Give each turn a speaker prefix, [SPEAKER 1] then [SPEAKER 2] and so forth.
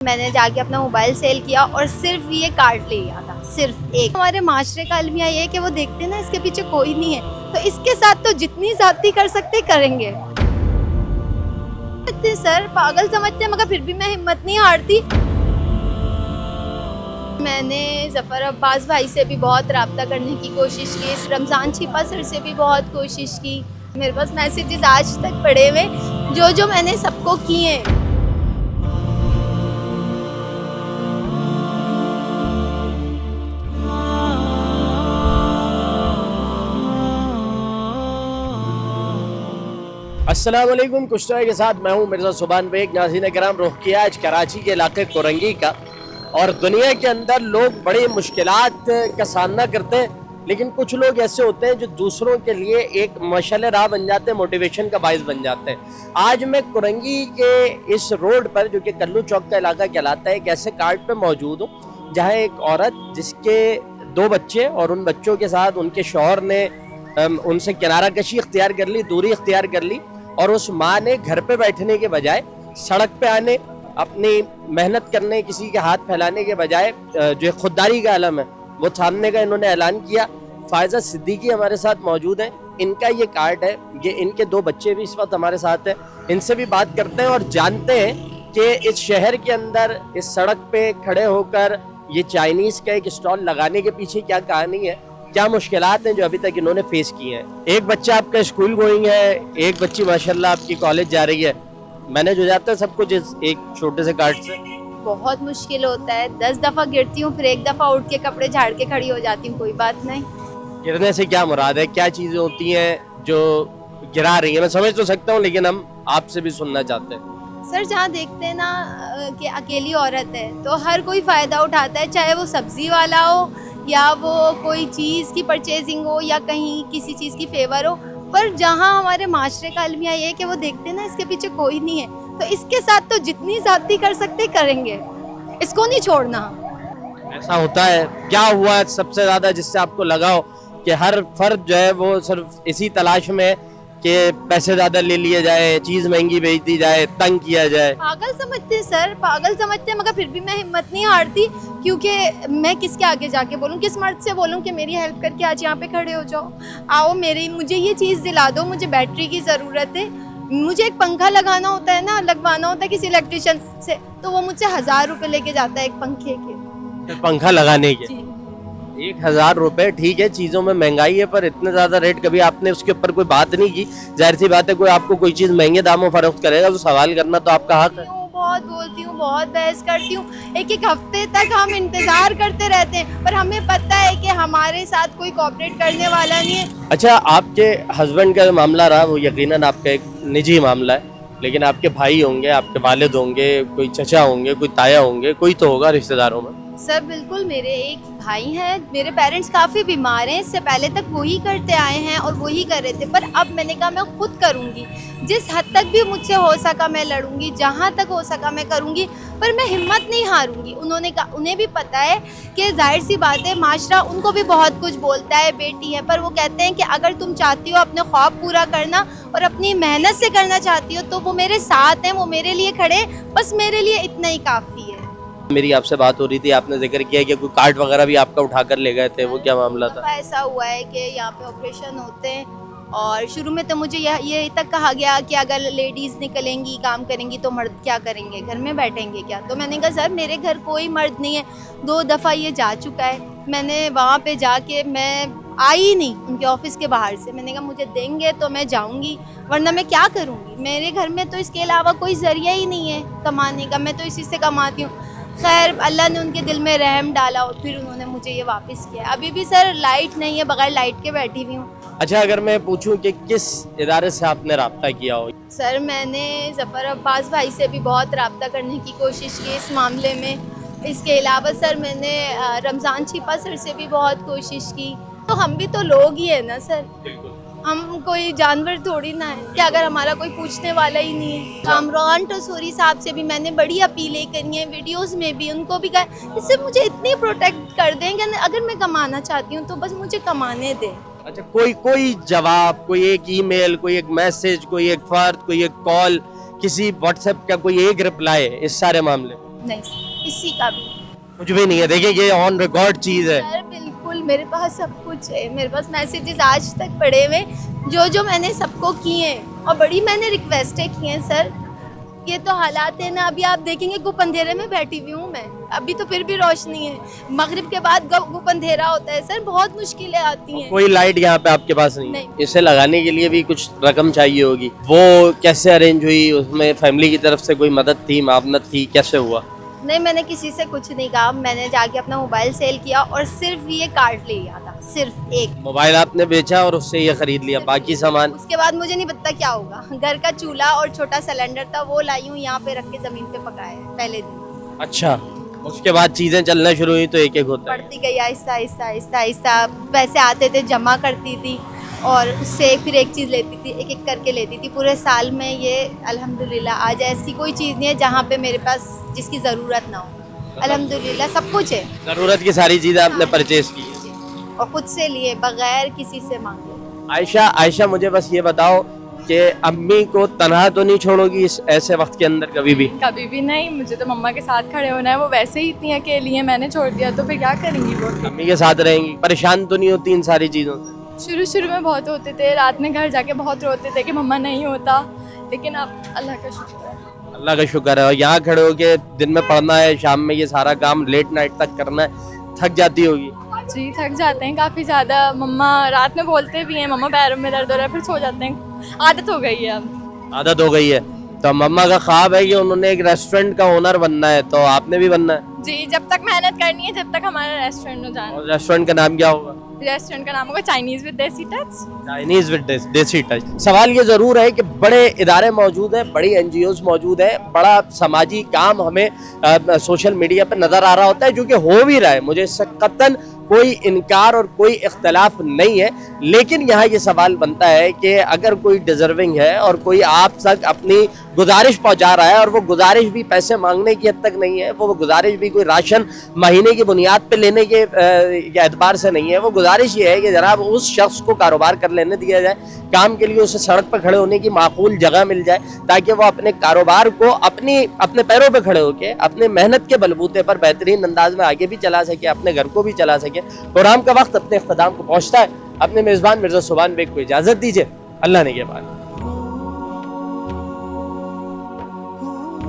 [SPEAKER 1] मैंने जाके अपना मोबाइल सेल किया और सिर्फ ये कार्ड ले लिया था, सिर्फ एक। हमारे माशरे का अलमिया ये है कि वो देखते हैं ना इसके पीछे कोई नहीं है, तो इसके साथ तो जितनी ज्यादती कर सकते करेंगे। सर पागल समझते हैं, मगर फिर भी मैं हिम्मत नहीं हारती। मैंने जफर अब्बास भाई से भी बहुत रब्ता करने की कोशिश की, इस रमज़ान छिपा सर से भी बहुत कोशिश की। मेरे पास मैसेजेस आज तक पड़े हुए जो मैंने सबको किए हैं।
[SPEAKER 2] अस्सलाम वालेकुम। कुछ के साथ मैं हूँ मिर्ज़ा सुबान बेग। नाज़रीन कराम, रुख किया आज कराची के इलाके कोरंगी का। और दुनिया के अंदर लोग बड़ी मुश्किलात का सामना करते हैं, लेकिन कुछ लोग ऐसे होते हैं जो दूसरों के लिए एक मशाल राह बन जाते हैं, मोटिवेशन का बाइस बन जाते हैं। आज मैं कोरंगी के इस रोड पर, जो कि कल्लू चौक का इलाका कहलाता है, एक ऐसे कार्ड पर मौजूद हूँ जहाँ एक औरत जिसके 2 बच्चे और उन बच्चों के साथ उनके शौहर ने उनसे किनारा कशी इख्तियार कर ली, दूरी इख्तियार कर ली, और उस माँ ने घर पे बैठने के बजाय सड़क पे आने, अपनी मेहनत करने, किसी के हाथ फैलाने के बजाय जो खुददारी का आलम है वो थामने का इन्होंने ऐलान किया। फायजा सिद्दीकी हमारे साथ मौजूद हैं। इनका ये कार्ड है, ये इनके 2 बच्चे भी इस वक्त हमारे साथ हैं। इनसे भी बात करते हैं और जानते हैं कि इस शहर के अंदर इस सड़क पे खड़े होकर ये चाइनीज़ का एक स्टॉल लगाने के पीछे क्या कहानी है, क्या मुश्किलात हैं जो अभी तक इन्होंने फेस की हैं। एक बच्चा आपका स्कूल गोइंग है, एक बच्ची माशाल्लाह आपकी कॉलेज जा रही है। मैनेज हो जाता है सब कुछ इस एक छोटे से कार्ड से?
[SPEAKER 3] बहुत मुश्किल होता है, 10 दफ़ा गिरती हूँ, फिर एक दफ़ा उठ के कपड़े झाड़ के खड़ी हो जाती हूँ। कोई बात नहीं।
[SPEAKER 2] गिरने से क्या मुराद है, क्या चीज़ें होती हैं जो गिरा रही हैं? मैं समझ तो सकता हूँ, लेकिन हम आपसे भी सुनना चाहते हैं।
[SPEAKER 3] सर जहाँ देखते हैं ना कि अकेली औरत है तो हर कोई फ़ायदा उठाता है, चाहे वो सब्ज़ी वाला हो या वो कोई चीज़ की परचेजिंग हो या कहीं किसी चीज़ की फेवर हो। पर जहाँ हमारे माशरे का अलमिया ये है कि वो देखते हैं ना इसके पीछे कोई नहीं है, तो इसके साथ तो जितनी ज़्यादती कर सकते करेंगे, इसको नहीं छोड़ना।
[SPEAKER 2] ऐसा होता है? क्या हुआ है सबसे ज़्यादा जिससे आपको लगा हो कि हर फर्द जो है वो सिर्फ इसी तलाश में कि पैसे ज़्यादा ले लिए जाए, चीज़ महंगी बेच दी जाए, तंग किया जाए?
[SPEAKER 3] पागल समझते हैं सर, पागल समझते हैं, मगर फिर भी मैं हिम्मत नहीं हारती, क्योंकि मैं किसके आगे जाके बोलूँ, किस मर्द से बोलूँ कि मेरी हेल्प करके आज यहाँ पे खड़े हो जाओ, आओ मुझे ये चीज़ दिला दो, मुझे बैटरी की ज़रूरत है, मुझे एक पंखा लगाना होता है ना, लगवाना होता है किसी इलेक्ट्रिशियन से, तो वो मुझसे 1000 रुपये लेके जाता है एक पंखे के।
[SPEAKER 2] पंखा लगाने के 1000 रुपए? ठीक है, चीज़ों में महंगाई है, पर इतने ज़्यादा रेट कभी आपने उसके ऊपर कोई बात नहीं की? जाहिर सी बात है, कोई आपको कोई चीज़ महंगे दामों फरोख्त करेगा तो सवाल करना तो आपका हक है।
[SPEAKER 3] बहुत बोलती हूँ, बहुत बहस करती हूँ, एक हफ्ते तक हम इंतजार करते रहते हैं, पर हमें पता है कि हमारे साथ कोई कोऑपरेट करने वाला नहीं है।
[SPEAKER 2] अच्छा, आपके हस्बैंड का जो मामला रहा वो यकीनन आपका एक निजी मामला है, लेकिन आपके भाई होंगे, आपके वालिद होंगे, कोई चचा होंगे, कोई ताया होंगे, कोई तो होगा रिश्तेदारों में।
[SPEAKER 3] सर बिल्कुल, मेरे एक भाई हैं, मेरे पेरेंट्स काफ़ी बीमार हैं, इससे पहले तक वही करते आए हैं और वही कर रहे थे, पर अब मैंने कहा मैं खुद करूँगी, जिस हद तक भी मुझसे हो सका मैं लड़ूंगी, जहाँ तक हो सका मैं करूँगी, पर मैं हिम्मत नहीं हारूंगी। उन्होंने कहा, उन्हें भी पता है कि जाहिर सी बात है माशरा उनको भी बहुत कुछ बोलता है, बेटी है, पर वो कहते हैं कि अगर तुम चाहती हो अपने ख्वाब पूरा करना और अपनी मेहनत से करना चाहती हो तो वो मेरे साथ हैं, वो मेरे लिए खड़े, बस मेरे लिए इतना ही काफ़ी है।
[SPEAKER 2] मेरी आपसे बात हो रही थी, आपने जिक्र किया कि कोई कार्ड वगैरह भी आपका उठाकर ले गए थे, वो क्या मामला था?
[SPEAKER 3] ऐसा हुआ है कि यहाँ पे ऑपरेशन होते हैं और शुरू में तो मुझे ये तक कहा गया कि अगर लेडीज़ निकलेंगी, काम करेंगी तो मर्द क्या करेंगे, घर में बैठेंगे क्या? तो मैंने कहा सर मेरे घर कोई मर्द नहीं है, 2 दफ़ा ये जा चुका है, मैंने वहाँ पे जाके मैं आई नहीं उनके ऑफिस के बाहर से। मैंने कहा मुझे देंगे तो मैं जाऊँगी, वरना मैं क्या करूँगी? मेरे घर में तो इसके अलावा कोई ज़रिया ही नहीं है कमाने का, मैं तो इसी से कमाती हूँ। खैर अल्लाह ने उनके दिल में रहम डाला और फिर उन्होंने मुझे ये वापस किया। अभी भी सर लाइट नहीं है, बगैर लाइट के बैठी हुई हूँ।
[SPEAKER 2] अच्छा, अगर मैं पूछूं कि किस इदारे से आपने रब्ता किया हो?
[SPEAKER 3] सर मैंने जफर अब्बास भाई से भी बहुत रब्ता करने की कोशिश की इस मामले में। इसके अलावा सर मैंने रमज़ान छिपा सर से भी बहुत कोशिश की। तो हम भी तो लोग ही है ना सर, हम कोई जानवर थोड़ी ना है कि अगर हमारा कोई पूछने वाला ही नहीं है। कामरान टसूरी साहब से भी मैंने बड़ी अपीलें करी हैं, वीडियोस में भी उनको भी कहा इससे मुझे इतनी प्रोटेक्ट कर दें कि अगर मैं कमाना चाहती हूँ तो बस मुझे कमाने दें।
[SPEAKER 2] अच्छा, कोई जवाब, कोई एक ईमेल, कोई एक मैसेज, कोई एक फर्द, कोई एक कॉल, किसी व्हाट्सएप का कोई एक रिप्लाई इस सारे मामले में?
[SPEAKER 3] नहीं किसी का भी
[SPEAKER 2] कुछ भी नहीं है। देखिए ये ऑन रिकॉर्ड चीज है।
[SPEAKER 3] सर बिल्कुल मेरे पास सब कुछ है, मेरे पास मैसेजेस आज तक पड़े हुए जो जो मैंने सबको किए हैं और बड़ी मैंने रिक्वेस्टें की हैं सर। ये तो हालात है ना, अभी आप देखेंगे गुप अंधेरे में बैठी हुई हूँ मैं, अभी तो फिर भी रोशनी है, मगरिब के बाद गुप अंधेरा होता है सर, बहुत मुश्किलें आती हैं।
[SPEAKER 2] कोई लाइट यहाँ पे आपके पास नहीं,
[SPEAKER 3] नहीं।
[SPEAKER 2] इसे लगाने के लिए भी कुछ रकम चाहिए होगी, वो कैसे अरेंज हुई? उसमें फैमिली की तरफ से कोई मदद थी, मावनत थी, कैसे हुआ?
[SPEAKER 3] नहीं मैंने किसी से कुछ नहीं कहा, मैंने जाके अपना मोबाइल सेल किया और सिर्फ ये कार्ड ले लिया था, सिर्फ एक
[SPEAKER 2] मोबाइल आपने बेचा और उससे ये खरीद लिया, बाकी सामान?
[SPEAKER 3] उसके बाद मुझे नहीं पता क्या होगा। घर का चूल्हा और छोटा सिलेंडर था वो लाई हूँ यहाँ पे रख के जमीन पे पकाया है पहले दिन।
[SPEAKER 2] अच्छा, उसके बाद चीजें चलना शुरू हुई तो एक एक होता है।
[SPEAKER 3] बढ़ती गई आहिस्ता आहिस्ता आहिस्ता आहिस्ता, पैसे आते थे जमा करती थी और उससे फिर एक चीज़ लेती थी, एक एक करके लेती थी। पूरे साल में ये अल्हम्दुलिल्लाह आज ऐसी कोई चीज़ नहीं है जहाँ पे मेरे पास जिसकी ज़रूरत ना हो, अल्हम्दुलिल्लाह सब कुछ है।
[SPEAKER 2] जरूरत की सारी चीजें आपने परचेज की है।
[SPEAKER 3] और खुद से लिए बगैर किसी से मांगे।
[SPEAKER 2] आयशा मुझे बस ये बताओ कि अम्मी को तनहा तो नहीं छोड़ोगी इस ऐसे वक्त के अंदर कभी भी?
[SPEAKER 4] कभी भी नहीं, मुझे तो मम्मा के साथ खड़े होना है, वो वैसे ही इतनी अकेली है, मैंने छोड़ दिया तो फिर क्या करेंगी वो?
[SPEAKER 2] अम्मी के साथ रहेंगी, परेशान तो नहीं होती इन सारी चीजों से?
[SPEAKER 4] शुरू में बहुत होते थे, रात में घर जाके बहुत रोते थे कि मम्मा नहीं होता, लेकिन अब अल्लाह का शुक्र है।
[SPEAKER 2] अल्लाह का शुक्र है। और यहाँ खड़े हो के दिन में पढ़ना है, शाम में ये सारा काम लेट नाइट तक करना है, थक जाती होगी?
[SPEAKER 4] जी थक जाते हैं काफ़ी ज़्यादा, मम्मा रात में बोलते भी हैं मम्मा पैरों में दर्द हो रहा है, फिर सो जाते हैं, आदत हो गई है अब।
[SPEAKER 2] आदत हो गई है। तो मम्मा का ख्वाब है कि उन्होंने एक रेस्टोरेंट का ओनर बनना है, तो आपने भी बनना है?
[SPEAKER 4] जी जब तक मेहनत करनी है, जब तक हमारा रेस्टोरेंट हो जाना।
[SPEAKER 2] और रेस्टोरेंट का नाम क्या होगा?
[SPEAKER 4] रेस्टोरेंट का नाम होगा चाइनीज़ विद देसी टच।
[SPEAKER 2] चाइनीज विद देसी टच। सवाल ये जरूर है कि बड़े इदारे मौजूद हैं, बड़ी एनजीओज मौजूद है, बड़ा समाजी काम हमें सोशल मीडिया पर नजर आ रहा होता है, जो कि हो भी रहा है, मुझे इससे कतन कोई इनकार और कोई इख्तलाफ नहीं है। लेकिन यहाँ ये सवाल बनता है कि अगर कोई डिजर्विंग है और कोई आप तक अपनी गुजारिश पहुँचा रहा है, और वो गुजारिश भी पैसे मांगने की हद तक नहीं है, वो गुजारिश भी कोई राशन महीने की बुनियाद पे लेने के एतबार से नहीं है, वो गुजारिश ये है कि जनाब उस शख्स को कारोबार कर लेने दिया जाए, काम के लिए उसे सड़क पर खड़े होने की माकूल जगह मिल जाए, ताकि वो अपने कारोबार को अपने पैरों पर खड़े होकर अपने मेहनत के बलबूते पर बेहतरीन अंदाज में आगे भी चला सके, अपने घर को भी चला सके। प्रोग्राम का वक्त अपने इख्तिताम को पहुँचता है। अपने मेज़बान मिर्ज़ा सुभान बेग को इजाज़त दीजिए। अल्लाह ने के बाद।